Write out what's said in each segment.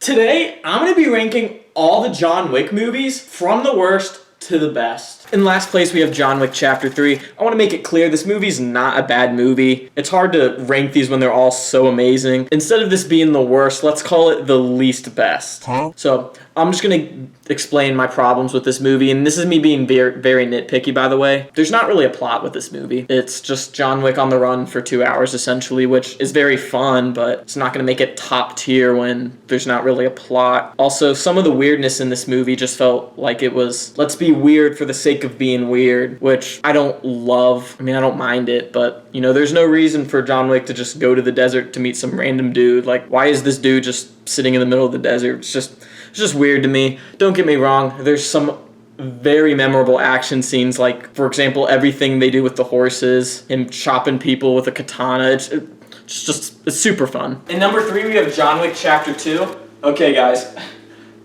Today, I'm going to be ranking all the John Wick movies from the worst to the best. In last place, we have John Wick Chapter 3. I want to make it clear, this movie's not a bad movie. It's hard to rank these when they're all so amazing. Instead of this being the worst, let's call it the least best. So, I'm just going to explain my problems with this movie, and this is me being very, very nitpicky, by the way. There's not really a plot with this movie. It's just John Wick on the run for 2 hours, essentially, which is very fun, but it's not going to make it top tier when there's not really a plot. Also, some of the weirdness in this movie just felt like it was, let's be weird for the sake of being weird, which I don't love. I mean, I don't mind it, but, you know, there's no reason for John Wick to just go to the desert to meet some random dude. Like, why is this dude just sitting in the middle of the desert? It's just weird to me. Don't get me wrong, there's some very memorable action scenes, like, for example, everything they do with the horses, him chopping people with a katana. It's super fun. In number 3, we have John Wick Chapter 2. Okay, guys,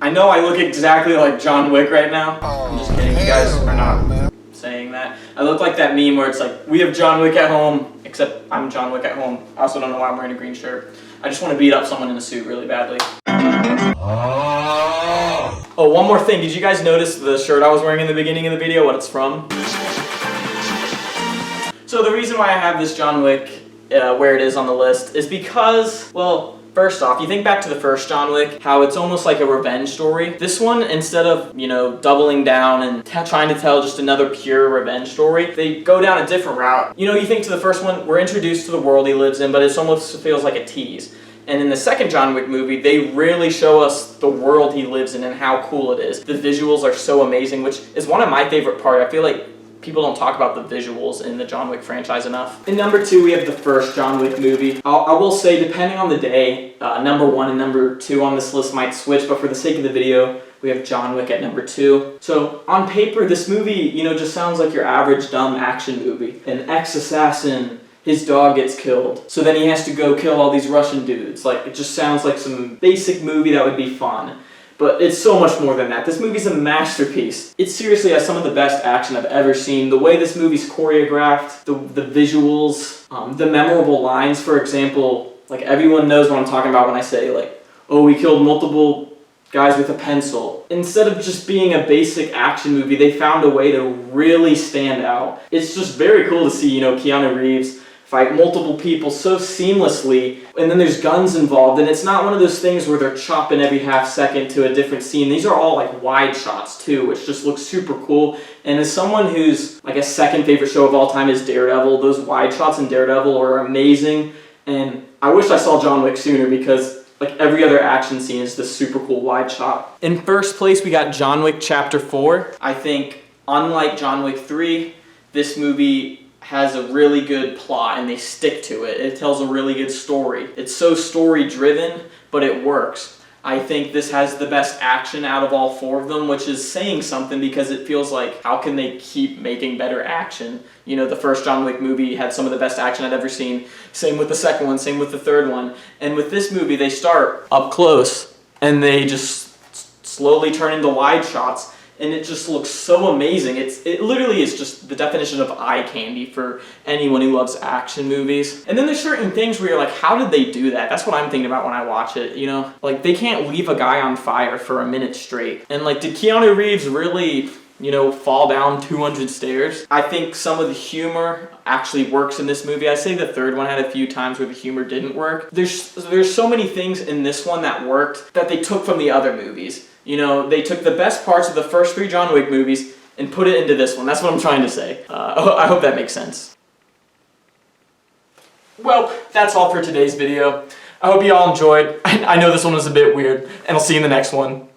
I know I look exactly like John Wick right now. I'm just kidding, you guys are not saying that. I look like that meme where it's like, we have John Wick at home, except I'm John Wick at home. I also don't know why I'm wearing a green shirt. I just want to beat up someone in a suit really badly. Oh, one more thing. Did you guys notice the shirt I was wearing in the beginning of the video, what it's from? So the reason why I have this John Wick where it is on the list is because, well, first off, you think back to the first John Wick, how it's almost like a revenge story. This one, instead of, you know, doubling down and trying to tell just another pure revenge story, they go down a different route. You know, you think to the first one, we're introduced to the world he lives in, but it almost feels like a tease. And in the second John Wick movie, they really show us the world he lives in and how cool it is. The visuals are so amazing, which is one of my favorite parts. I feel like people don't talk about the visuals in the John Wick franchise enough. In number 2, we have the first John Wick movie. I will say, depending on the day, number 1 and number 2 on this list might switch, but for the sake of the video, we have John Wick at number 2. So, on paper, this movie, you know, just sounds like your average dumb action movie. An ex-assassin, his dog gets killed, so then he has to go kill all these Russian dudes. Like, it just sounds like some basic movie that would be fun. But it's so much more than that. This movie's a masterpiece. It seriously has some of the best action I've ever seen. The way this movie's choreographed, the visuals, the memorable lines, for example, like everyone knows what I'm talking about when I say, like, oh, we killed multiple guys with a pencil. Instead of just being a basic action movie, they found a way to really stand out. It's just very cool to see, you know, Keanu Reeves fight multiple people so seamlessly, and then there's guns involved, and it's not one of those things where they're chopping every half second to a different scene. These are all like wide shots too, which just looks super cool. And as someone who's like a second favorite show of all time is Daredevil, those wide shots in Daredevil are amazing, and I wish I saw John Wick sooner because like every other action scene is this super cool wide shot. In first place, we got John Wick Chapter 4. I think, unlike John Wick 3, this movie has a really good plot and they stick to it. It tells a really good story. It's so story driven, but it works. I think this has the best action out of all 4 of them, which is saying something because it feels like, how can they keep making better action? You know, the first John Wick movie had some of the best action I'd ever seen. Same with the second one, same with the third one. And with this movie, they start up close and they just slowly turn into wide shots. And it just looks so amazing. It literally is just the definition of eye candy for anyone who loves action movies. And then there's certain things where you're like, how did they do that? That's what I'm thinking about when I watch it, you know? Like, they can't leave a guy on fire for a minute straight. And like, did Keanu Reeves really, you know, fall down 200 stairs? I think some of the humor actually works in this movie. I say the third one had a few times where the humor didn't work. There's so many things in this one that worked that they took from the other movies. You know, they took the best parts of the first 3 John Wick movies and put it into this one. That's what I'm trying to say. I hope that makes sense. Well, that's all for today's video. I hope you all enjoyed. I know this one was a bit weird, and I'll see you in the next one.